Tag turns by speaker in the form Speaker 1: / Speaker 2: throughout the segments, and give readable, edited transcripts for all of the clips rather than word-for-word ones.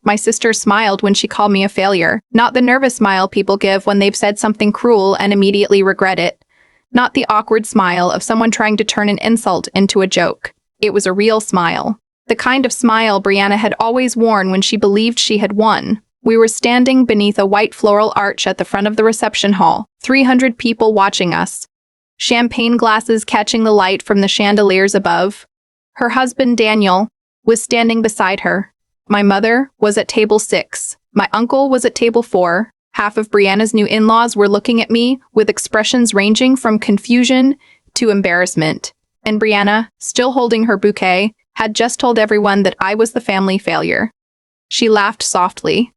Speaker 1: My sister smiled when she called me a failure, not the nervous smile people give when they've said something cruel and immediately regret it. Not the awkward smile of someone trying to turn an insult into a joke. It was a real smile. The kind of smile Brianna had always worn when she believed she had won. We were standing beneath a white floral arch at the front of the reception hall, 300 people watching us. Champagne glasses catching the light from the chandeliers above. Her husband, Daniel, was standing beside her. My mother was at table 6. My uncle was at table 4. Half of Brianna's new in-laws were looking at me with expressions ranging from confusion to embarrassment. And Brianna, still holding her bouquet, had just told everyone that I was the family failure. She laughed softly.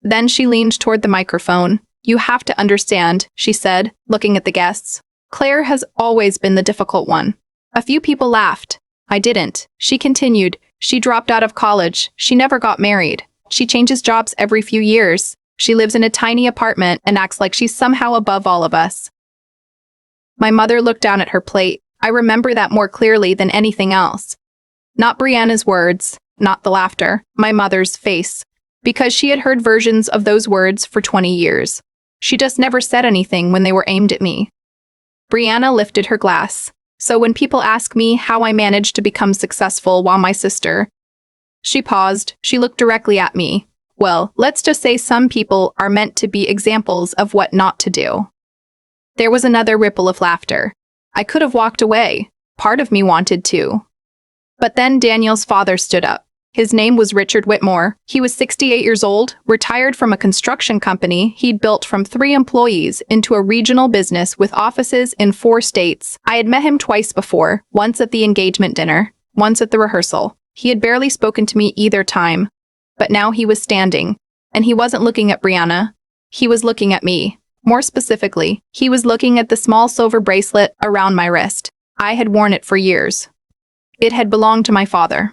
Speaker 1: Then she leaned toward the microphone. "You have to understand," she said, looking at the guests. "Claire has always been the difficult one." A few people laughed. I didn't. She continued. "She dropped out of college. She never got married. She changes jobs every few years. She lives in a tiny apartment and acts like she's somehow above all of us." My mother looked down at her plate. I remember that more clearly than anything else. Not Brianna's words, not the laughter, my mother's face. Because she had heard versions of those words for 20 years. She just never said anything when they were aimed at me. Brianna lifted her glass. "So when people ask me how I managed to become successful while my sister..." She paused. She looked directly at me. "Well, let's just say some people are meant to be examples of what not to do." There was another ripple of laughter. I could have walked away. Part of me wanted to. But then Daniel's father stood up. His name was Richard Whitmore. He was 68 years old, retired from a construction company he'd built from 3 employees into a regional business with offices in 4 states. I had met him twice before, once at the engagement dinner, once at the rehearsal. He had barely spoken to me either time. But now he was standing, and he wasn't looking at Brianna. He was looking at me. More specifically, he was looking at the small silver bracelet around my wrist. I had worn it for years. It had belonged to my father.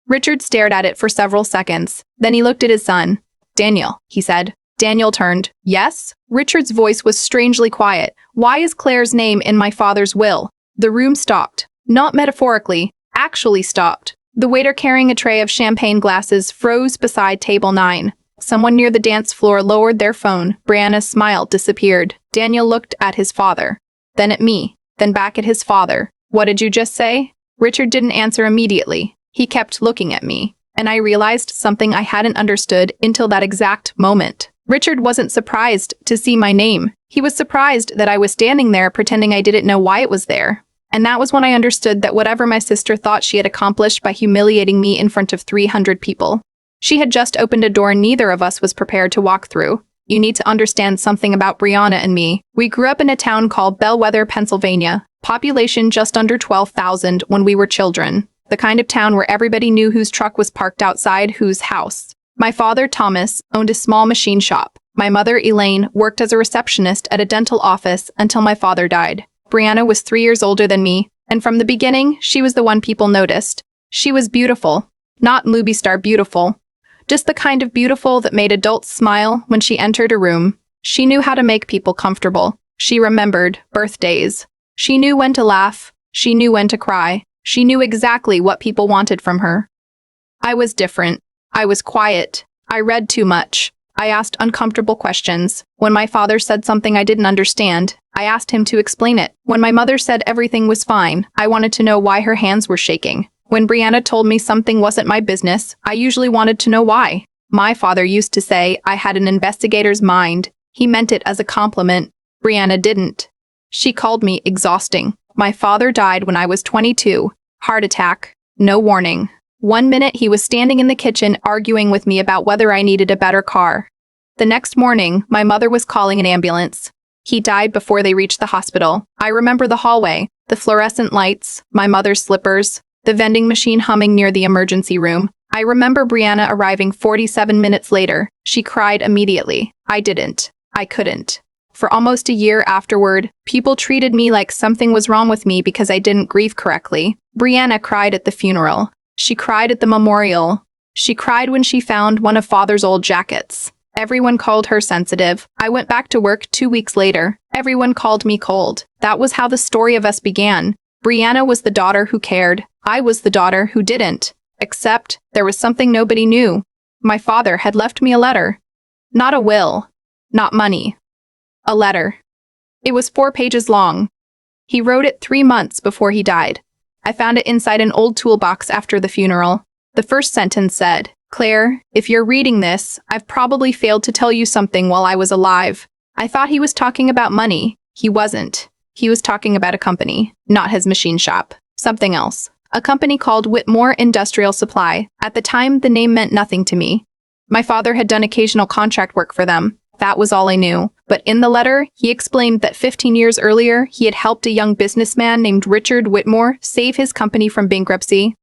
Speaker 1: Richard stared at it for several seconds. Then he looked at his son. "Daniel," he said. Daniel turned. "Yes?" Richard's voice was strangely quiet. "Why is Claire's name in my father's will?" The room stopped. Not metaphorically, actually stopped. The waiter carrying a tray of champagne glasses froze beside table 9. Someone near the dance floor lowered their phone. Brianna's smile disappeared. Daniel looked at his father. Then at me. Then back at his father. "What did you just say?" Richard didn't answer immediately. He kept looking at me, and I realized something I hadn't understood until that exact moment. Richard wasn't surprised to see my name. He was surprised that I was standing there pretending I didn't know why it was there. And that was when I understood that whatever my sister thought she had accomplished by humiliating me in front of 300 people, she had just opened a door neither of us was prepared to walk through. You need to understand something about Brianna and me. We grew up in a town called Bellwether, Pennsylvania. Population just under 12,000 when we were children. The kind of town where everybody knew whose truck was parked outside whose house. My father, Thomas, owned a small machine shop. My mother, Elaine, worked as a receptionist at a dental office until my father died. Brianna was 3 years older than me, and from the beginning, she was the one people noticed. She was beautiful. Not movie star beautiful. Just the kind of beautiful that made adults smile when she entered a room. She knew how to make people comfortable. She remembered birthdays. She knew when to laugh. She knew when to cry. She knew exactly what people wanted from her. I was different. I was quiet. I read too much. I asked uncomfortable questions. When my father said something I didn't understand, I asked him to explain it. When my mother said everything was fine, I wanted to know why her hands were shaking. When Brianna told me something wasn't my business, I usually wanted to know why. My father used to say I had an investigator's mind. He meant it as a compliment. Brianna didn't. She called me exhausting. My father died when I was 22. Heart attack. No warning. 1 minute he was standing in the kitchen arguing with me about whether I needed a better car. The next morning, my mother was calling an ambulance. He died before they reached the hospital. I remember the hallway, the fluorescent lights, my mother's slippers, the vending machine humming near the emergency room. I remember Brianna arriving 47 minutes later. She cried immediately. I didn't. I couldn't. For almost a year afterward, people treated me like something was wrong with me because I didn't grieve correctly. Brianna cried at the funeral. She cried at the memorial. She cried when she found one of Father's old jackets. Everyone called her sensitive. I went back to work 2 weeks later. Everyone called me cold. That was how the story of us began. Brianna was the daughter who cared. I was the daughter who didn't. Except, there was something nobody knew. My father had left me a letter. Not a will. Not money. A letter. It was 4 pages long. He wrote it 3 months before he died. I found it inside an old toolbox after the funeral. The first sentence said, "Claire, if you're reading this, I've probably failed to tell you something while I was alive." I thought he was talking about money. He wasn't. He was talking about a company, not his machine shop. Something else. A company called Whitmore Industrial Supply. At the time, the name meant nothing to me. My father had done occasional contract work for them. That was all I knew. But in the letter, he explained that 15 years earlier, he had helped a young businessman named Richard Whitmore save his company from bankruptcy.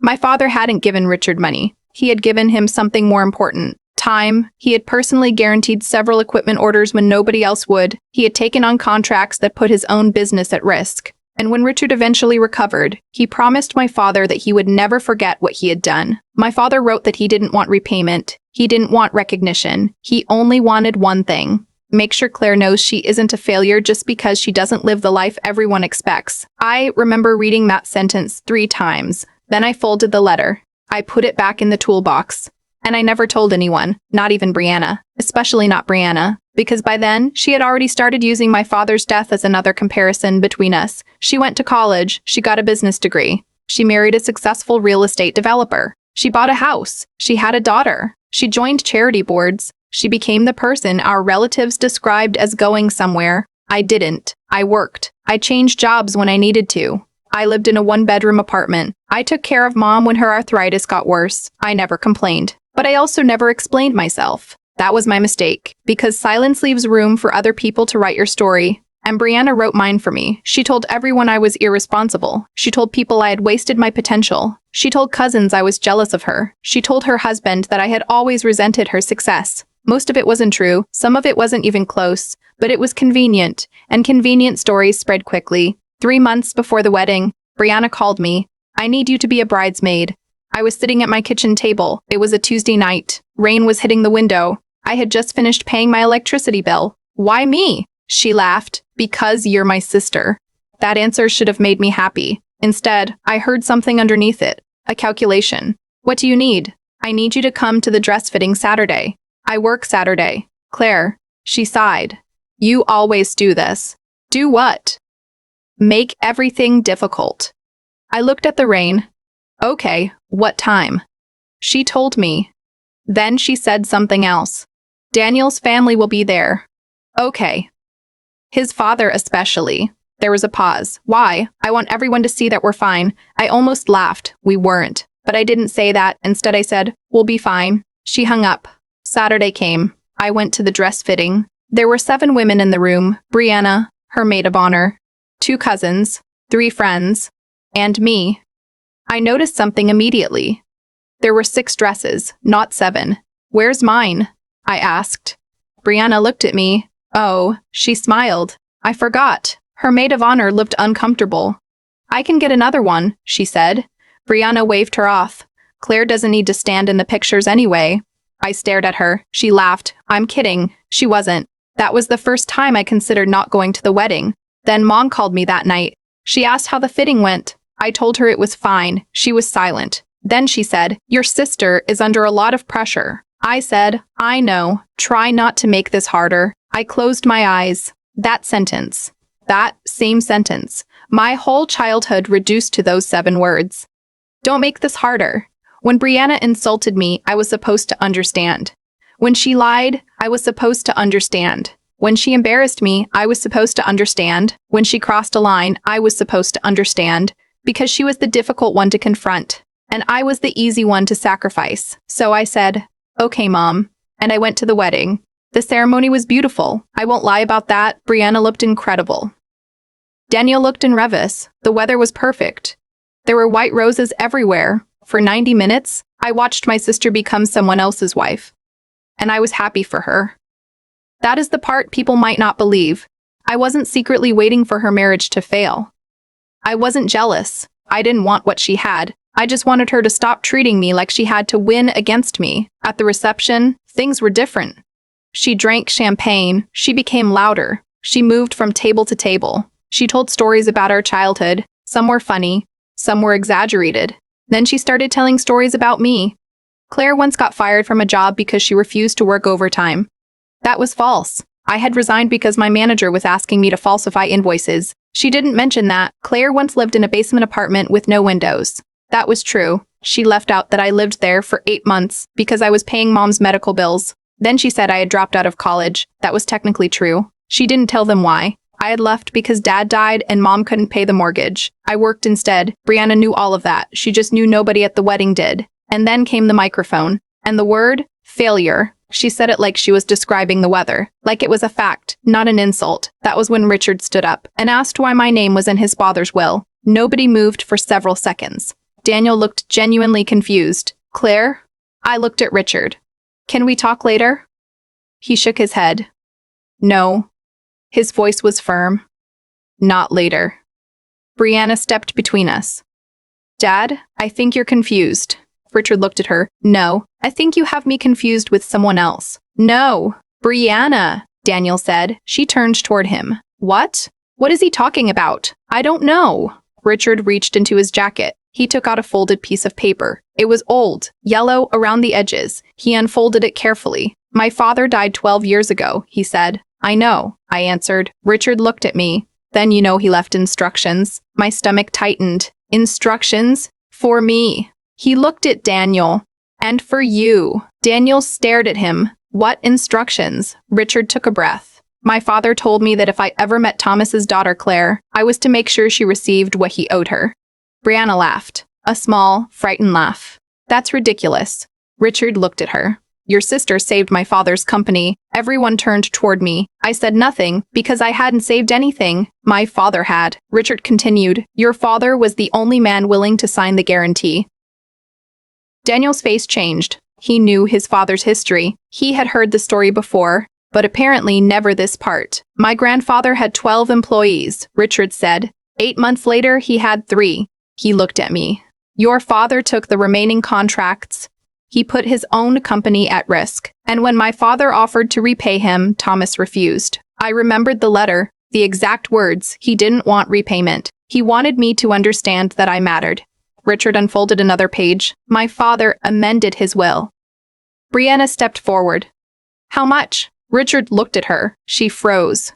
Speaker 1: My father hadn't given Richard money. He had given him something more important. Time. He had personally guaranteed several equipment orders when nobody else would. He had taken on contracts that put his own business at risk. And when Richard eventually recovered, he promised my father that he would never forget what he had done. My father wrote that he didn't want repayment. He didn't want recognition. He only wanted one thing. Make sure Claire knows she isn't a failure just because she doesn't live the life everyone expects. I remember reading that sentence 3 times. Then I folded the letter. I put it back in the toolbox. And I never told anyone, not even Brianna, especially not Brianna, because by then, she had already started using my father's death as another comparison between us. She went to college, she got a business degree, she married a successful real estate developer, she bought a house, she had a daughter, she joined charity boards, she became the person our relatives described as going somewhere. I didn't. I worked. I changed jobs when I needed to. I lived in a 1-bedroom apartment. I took care of Mom when her arthritis got worse. I never complained. But I also never explained myself. That was my mistake, because silence leaves room for other people to write your story. And Brianna wrote mine for me. She told everyone I was irresponsible. She told people I had wasted my potential. She told cousins I was jealous of her. She told her husband that I had always resented her success. Most of it wasn't true. Some of it wasn't even close. But it was convenient. And convenient stories spread quickly. 3 months before the wedding, Brianna called me. "I need you to be a bridesmaid." I was sitting at my kitchen table. It was a Tuesday night. Rain was hitting the window. I had just finished paying my electricity bill. "Why me?" She laughed. "Because you're my sister." That answer should have made me happy. Instead, I heard something underneath it. A calculation. "What do you need?" "I need you to come to the dress fitting Saturday." "I work Saturday." "Claire." She sighed. "You always do this." "Do what?" "Make everything difficult." I looked at the rain. "Okay, what time?" She told me. Then she said something else. "Daniel's family will be there." "Okay." "His father especially." There was a pause. "Why? I want everyone to see that we're fine." I almost laughed. We weren't. But I didn't say that. Instead I said, "We'll be fine." She hung up. Saturday came. I went to the dress fitting. There were 7 women in the room. Brianna, her maid of honor, 2 cousins, 3 friends, and me. I noticed something immediately. There were 6 dresses, not 7. "Where's mine?" I asked. Brianna looked at me. "Oh," she smiled. "I forgot." Her maid of honor looked uncomfortable. "I can get another one," she said. Brianna waved her off. "Claire doesn't need to stand in the pictures anyway." I stared at her. She laughed. "I'm kidding." She wasn't. That was the first time I considered not going to the wedding. Then Mom called me that night. She asked how the fitting went. I told her it was fine. She was silent. Then she said, "Your sister is under a lot of pressure." I said, "I know. Try not to make this harder." I closed my eyes. That sentence. That same sentence. My whole childhood reduced to those 7 words. Don't make this harder. When Brianna insulted me, I was supposed to understand. When she lied, I was supposed to understand. When she embarrassed me, I was supposed to understand. When she crossed a line, I was supposed to understand. Because she was the difficult one to confront. And I was the easy one to sacrifice. So I said, "Okay, Mom." And I went to the wedding. The ceremony was beautiful. I won't lie about that. Brianna looked incredible. Daniel looked in Revis. The weather was perfect. There were white roses everywhere. For 90 minutes, I watched my sister become someone else's wife. And I was happy for her. That is the part people might not believe. I wasn't secretly waiting for her marriage to fail. I wasn't jealous. I didn't want what she had. I just wanted her to stop treating me like she had to win against me. At the reception, things were different. She drank champagne. She became louder. She moved from table to table. She told stories about our childhood. Some were funny. Some were exaggerated. Then she started telling stories about me. Claire once got fired from a job because she refused to work overtime. That was false. I had resigned because my manager was asking me to falsify invoices. She didn't mention that. Claire once lived in a basement apartment with no windows. That was true. She left out that I lived there for 8 months because I was paying Mom's medical bills. Then she said I had dropped out of college. That was technically true. She didn't tell them why. I had left because Dad died and Mom couldn't pay the mortgage. I worked instead. Brianna knew all of that. She just knew nobody at the wedding did. And then came the microphone. And the word, failure. She said it like she was describing the weather. Like it was a fact, not an insult. That was when Richard stood up and asked why my name was in his father's will. Nobody moved for several seconds. Daniel looked genuinely confused. Claire? I looked at Richard. Can we talk later? He shook his head. No. His voice was firm. Not later. Brianna stepped between us. Dad, I think you're confused. Richard looked at her. No, I think you have me confused with someone else. No. Brianna, Daniel said. She turned toward him. What? What is he talking about? I don't know. Richard reached into his jacket. He took out a folded piece of paper. It was old, yellow around the edges. He unfolded it carefully. My father died 12 years ago, he said. I know, I answered. Richard looked at me. Then you know he left instructions. My stomach tightened. Instructions? For me. He looked at Daniel. And for you. Daniel stared at him. What instructions? Richard took a breath. My father told me that if I ever met Thomas's daughter Claire, I was to make sure she received what he owed her. Brianna laughed. A small, frightened laugh. That's ridiculous. Richard looked at her. Your sister saved my father's company. Everyone turned toward me. I said nothing because I hadn't saved anything. My father had. Richard continued. Your father was the only man willing to sign the guarantee. Daniel's face changed. He knew his father's history. He had heard the story before, but apparently never this part. My grandfather had 12 employees, Richard said. 8 months later, he had 3. He looked at me. Your father took the remaining contracts. He put his own company at risk. And when my father offered to repay him, Thomas refused. I remembered the letter, the exact words. He didn't want repayment. He wanted me to understand that I mattered. Richard unfolded another page. My father amended his will. Brianna stepped forward. How much? Richard looked at her. She froze.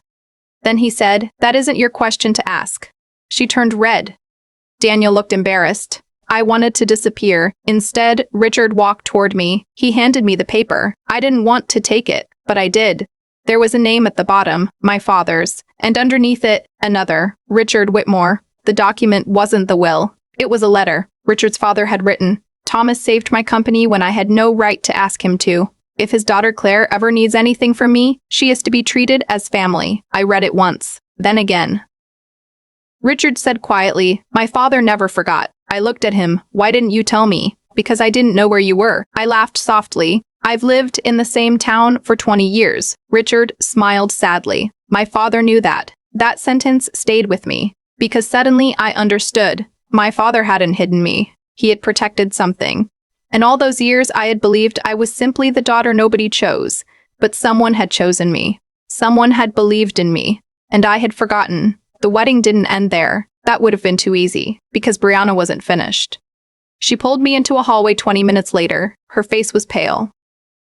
Speaker 1: Then he said, that isn't your question to ask. She turned red. Daniel looked embarrassed. I wanted to disappear. Instead, Richard walked toward me. He handed me the paper. I didn't want to take it, but I did. There was a name at the bottom, my father's, and underneath it, another, Richard Whitmore. The document wasn't the will. It was a letter Richard's father had written. Thomas saved my company when I had no right to ask him to. If his daughter Claire ever needs anything from me, she is to be treated as family. I read it once, then again. Richard said quietly, my father never forgot. I looked at him. Why didn't you tell me? Because I didn't know where you were. I laughed softly. I've lived in the same town for 20 years. Richard smiled sadly. My father knew that. That sentence stayed with me. Because suddenly I understood. My father hadn't hidden me. He had protected something. And all those years I had believed I was simply the daughter nobody chose. But someone had chosen me. Someone had believed in me. And I had forgotten. The wedding didn't end there. That would have been too easy, because Brianna wasn't finished. She pulled me into a hallway 20 minutes later. Her face was pale.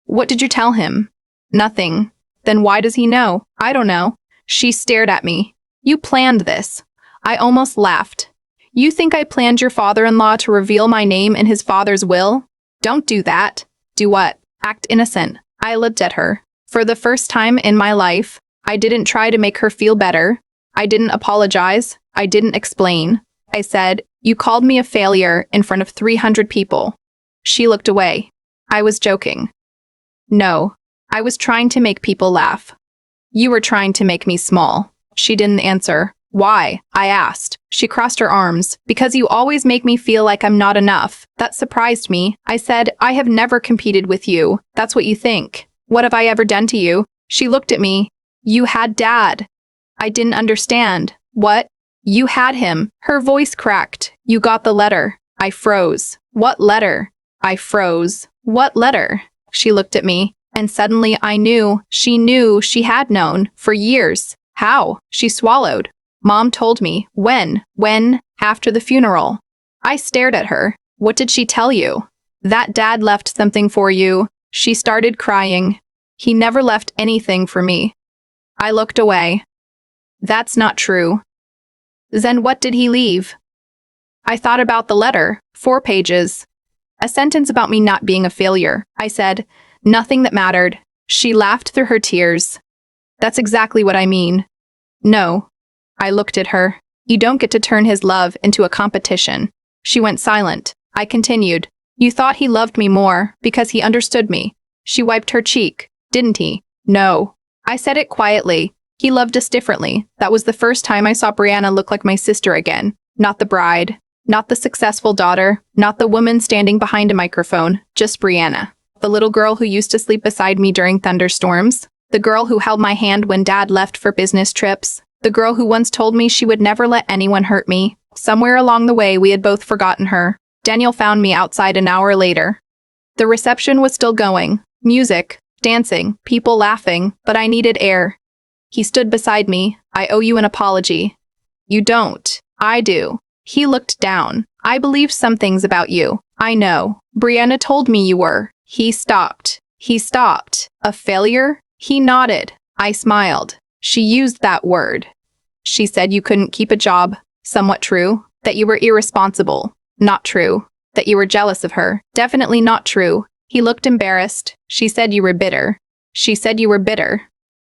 Speaker 1: What did you tell him? Nothing. Then why does he know? I don't know. She stared at me. You planned this. I almost laughed. You think I planned your father-in-law to reveal my name in his father's will? Don't do that. Do what? Act innocent. I looked at her. For the first time in my life, I didn't try to make her feel better. I didn't apologize. I didn't explain. I said, you called me a failure in front of 300 people. She looked away. I was joking. No, I was trying to make people laugh. You were trying to make me small. She didn't answer. Why? I asked. She crossed her arms. Because you always make me feel like I'm not enough. That surprised me. I said, I have never competed with you. That's what you think. What have I ever done to you? She looked at me. You had Dad. I didn't understand. What? You had him. Her voice cracked. You got the letter. I froze. What letter? I froze. What letter? She looked at me. And suddenly I knew she had known for years. How? She swallowed. Mom told me. When? After the funeral. I stared at her. What did she tell you? That dad left something for you. She started crying. He never left anything for me. I looked away. That's not true. Then what did he leave? I thought about the letter, 4 pages. A sentence about me not being a failure. I said, nothing that mattered. She laughed through her tears. That's exactly what I mean. No. I looked at her. You don't get to turn his love into a competition. She went silent. I continued. You thought he loved me more because he understood me. She wiped her cheek. Didn't he? No. I said it quietly. He loved us differently. That was the first time I saw Brianna look like my sister again. Not the bride. Not the successful daughter. Not the woman standing behind a microphone. Just Brianna. The little girl who used to sleep beside me during thunderstorms. The girl who held my hand when Dad left for business trips. The girl who once told me she would never let anyone hurt me. Somewhere along the way, we had both forgotten her. Daniel found me outside an hour later. The reception was still going. Music, dancing, people laughing, but I needed air. He stood beside me. I owe you an apology. You don't. I do. He looked down. I believe some things about you. I know. Brianna told me you were. He stopped. He stopped. A failure? He nodded. I smiled. She used that word. She said you couldn't keep a job. Somewhat true. That you were irresponsible. Not true. That you were jealous of her. Definitely not true. He looked embarrassed. She said you were bitter. She said you were bitter.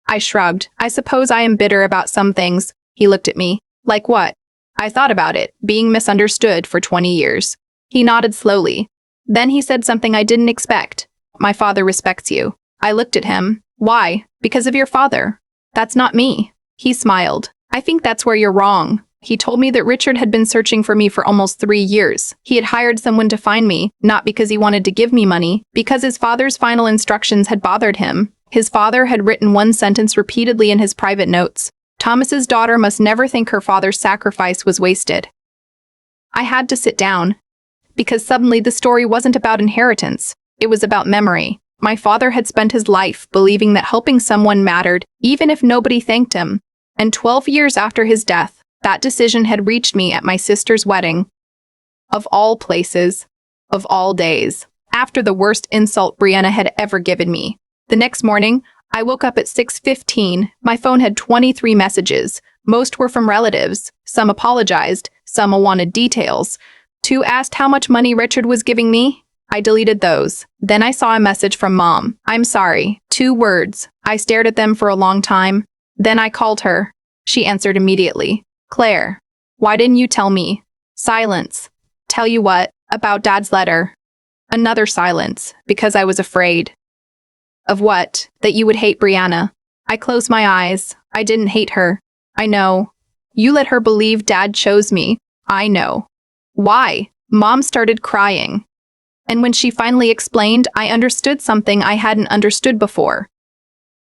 Speaker 1: I shrugged. I suppose I am bitter about some things. He looked at me. Like what? I thought about it, being misunderstood for 20 years. He nodded slowly. Then he said something I didn't expect. My father respects you. I looked at him. Why? Because of your father. That's not me. He smiled. I think that's where you're wrong. He told me that Richard had been searching for me for almost 3 years. He had hired someone to find me, not because he wanted to give me money, because his father's final instructions had bothered him. His father had written one sentence repeatedly in his private notes. Thomas's daughter must never think her father's sacrifice was wasted. I had to sit down, because suddenly the story wasn't about inheritance. It was about memory. My father had spent his life believing that helping someone mattered, even if nobody thanked him. And 12 years after his death, that decision had reached me at my sister's wedding. Of all places, of all days, after the worst insult Brianna had ever given me. The next morning, I woke up at 6:15. My phone had 23 messages. Most were from relatives. Some apologized. Some wanted details. 2 asked how much money Richard was giving me. I deleted those. Then I saw a message from Mom. I'm sorry. 2 words. I stared at them for a long time. Then I called her. She answered immediately. Claire, why didn't you tell me? Silence. Tell you what, about Dad's letter. Another silence, because I was afraid. Of what? That you would hate Brianna. I closed my eyes. I didn't hate her. I know. You let her believe Dad chose me. I know. Why? Mom started crying. And when she finally explained, I understood something I hadn't understood before.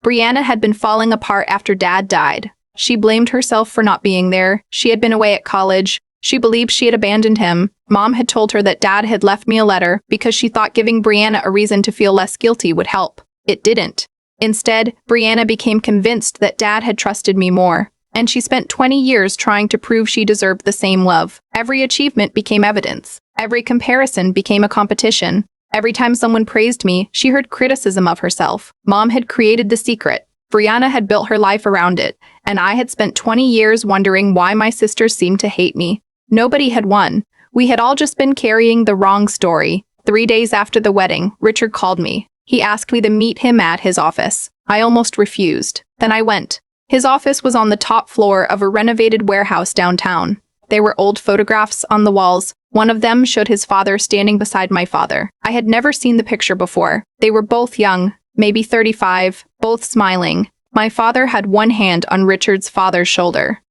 Speaker 1: Brianna had been falling apart after Dad died. She blamed herself for not being there. She had been away at college. She believed she had abandoned him. Mom had told her that Dad had left me a letter because she thought giving Brianna a reason to feel less guilty would help. It didn't. Instead, Brianna became convinced that Dad had trusted me more, and she spent 20 years trying to prove she deserved the same love. Every achievement became evidence. Every comparison became a competition. Every time someone praised me, she heard criticism of herself. Mom had created the secret. Brianna had built her life around it, and I had spent 20 years wondering why my sisters seemed to hate me. Nobody had won. We had all just been carrying the wrong story. 3 days after the wedding, Richard called me. He asked me to meet him at his office. I almost refused. Then I went. His office was on the top floor of a renovated warehouse downtown. There were old photographs on the walls. One of them showed his father standing beside my father. I had never seen the picture before. They were both young, maybe 35, both smiling. My father had one hand on Richard's father's shoulder.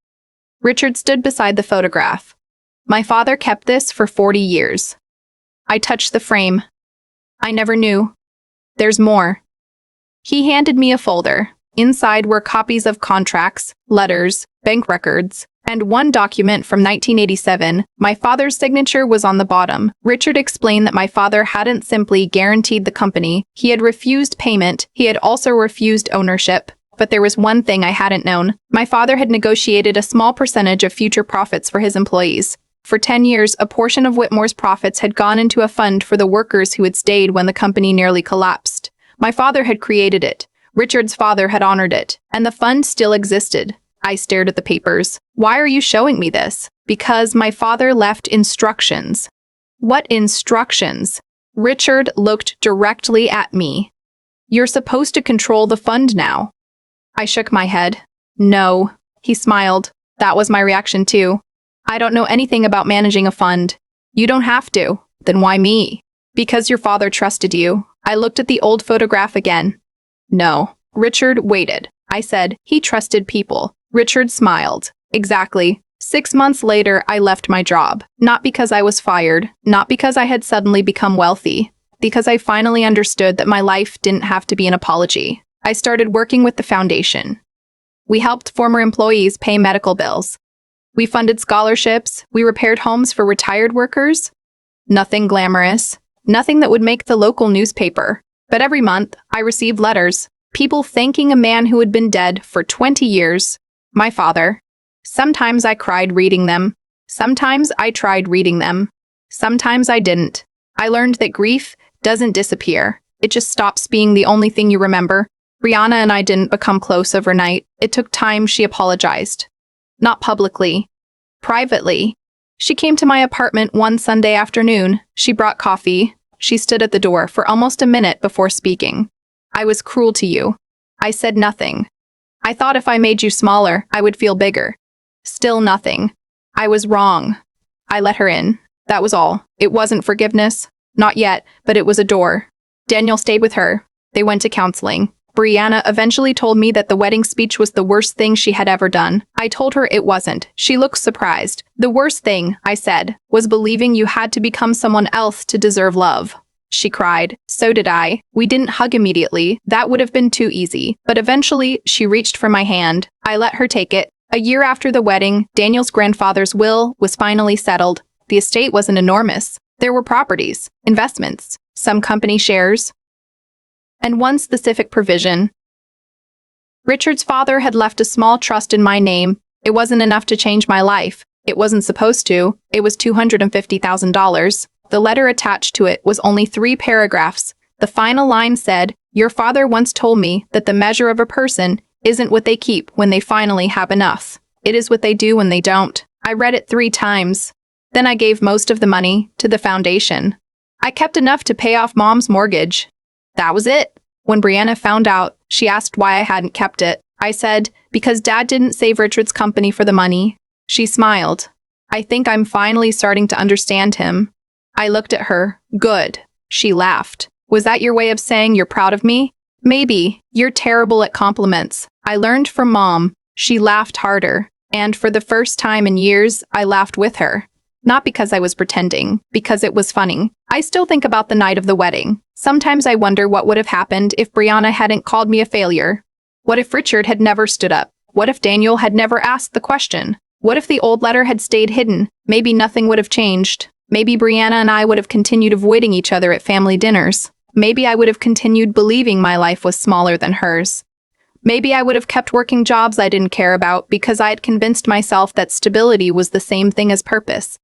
Speaker 1: Richard stood beside the photograph. My father kept this for 40 years. I touched the frame. I never knew. There's more. He handed me a folder. Inside were copies of contracts, letters, bank records, and one document from 1987. My father's signature was on the bottom. Richard explained that my father hadn't simply guaranteed the company. He had refused payment. He had also refused ownership. But there was one thing I hadn't known. My father had negotiated a small percentage of future profits for his employees. For 10 years, a portion of Whitmore's profits had gone into a fund for the workers who had stayed when the company nearly collapsed. My father had created it. Richard's father had honored it, and the fund still existed. I stared at the papers. Why are you showing me this? Because my father left instructions. What instructions? Richard looked directly at me. You're supposed to control the fund now. I shook my head. No. He smiled. That was my reaction too. I don't know anything about managing a fund. You don't have to. Then why me? Because your father trusted you. I looked at the old photograph again. No. Richard waited. I said, he trusted people. Richard smiled. Exactly. 6 months later, I left my job. Not because I was fired. Not because I had suddenly become wealthy. Because I finally understood that my life didn't have to be an apology. I started working with the foundation. We helped former employees pay medical bills. We funded scholarships. We repaired homes for retired workers. Nothing glamorous. Nothing that would make the local newspaper. But every month, I received letters. People thanking a man who had been dead for 20 years. My father. Sometimes I cried reading them. Sometimes I tried reading them. Sometimes I didn't. I learned that grief doesn't disappear. It just stops being the only thing you remember. Brianna and I didn't become close overnight. It took time. She apologized. Not publicly. Privately. She came to my apartment one Sunday afternoon. She brought coffee. She stood at the door for almost a minute before speaking. I was cruel to you. I said nothing. I thought if I made you smaller, I would feel bigger. Still nothing. I was wrong. I let her in. That was all. It wasn't forgiveness. Not yet, but it was a door. Daniel stayed with her. They went to counseling. Brianna eventually told me that the wedding speech was the worst thing she had ever done. I told her it wasn't. She looked surprised. The worst thing, I said, was believing you had to become someone else to deserve love. She cried. So did I. We didn't hug immediately. That would have been too easy. But eventually, she reached for my hand. I let her take it. A year after the wedding, Daniel's grandfather's will was finally settled. The estate wasn't enormous. There were properties, investments, some company shares, and one specific provision. Richard's father had left a small trust in my name. It wasn't enough to change my life. It wasn't supposed to. It was $250,000. The letter attached to it was only 3 paragraphs. The final line said, "Your father once told me that the measure of a person isn't what they keep when they finally have enough. It is what they do when they don't." I read it 3 times. Then I gave most of the money to the foundation. I kept enough to pay off Mom's mortgage. That was it. When Brianna found out, she asked why I hadn't kept it. I said, because Dad didn't save Richard's company for the money. She smiled. I think I'm finally starting to understand him. I looked at her. Good. She laughed. Was that your way of saying you're proud of me? Maybe. You're terrible at compliments. I learned from Mom. She laughed harder. And for the first time in years, I laughed with her. Not because I was pretending, because it was funny. I still think about the night of the wedding. Sometimes I wonder what would have happened if Brianna hadn't called me a failure. What if Richard had never stood up? What if Daniel had never asked the question? What if the old letter had stayed hidden? Maybe nothing would have changed. Maybe Brianna and I would have continued avoiding each other at family dinners. Maybe I would have continued believing my life was smaller than hers. Maybe I would have kept working jobs I didn't care about because I had convinced myself that stability was the same thing as purpose.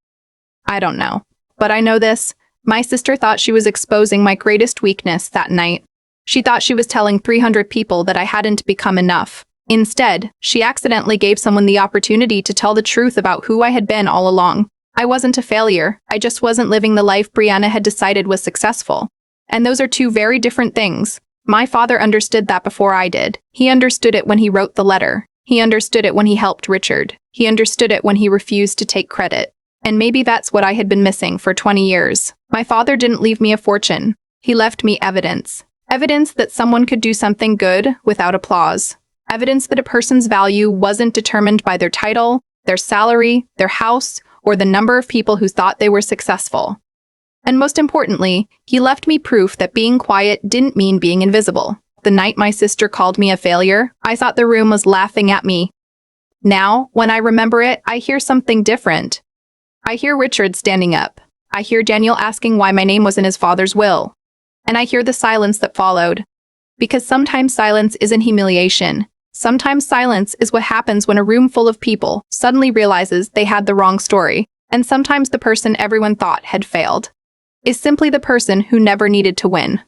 Speaker 1: I don't know. But I know this. My sister thought she was exposing my greatest weakness that night. She thought she was telling 300 people that I hadn't become enough. Instead, she accidentally gave someone the opportunity to tell the truth about who I had been all along. I wasn't a failure. I just wasn't living the life Brianna had decided was successful. And those are 2 very different things. My father understood that before I did. He understood it when he wrote the letter. He understood it when he helped Richard. He understood it when he refused to take credit. And maybe that's what I had been missing for 20 years. My father didn't leave me a fortune. He left me evidence. Evidence that someone could do something good without applause. Evidence that a person's value wasn't determined by their title, their salary, their house, or the number of people who thought they were successful. And most importantly, he left me proof that being quiet didn't mean being invisible. The night my sister called me a failure, I thought the room was laughing at me. Now, when I remember it, I hear something different. I hear Richard standing up. I hear Daniel asking why my name was in his father's will. And I hear the silence that followed. Because sometimes silence isn't humiliation. Sometimes silence is what happens when a room full of people suddenly realizes they had the wrong story. And sometimes the person everyone thought had failed is simply the person who never needed to win.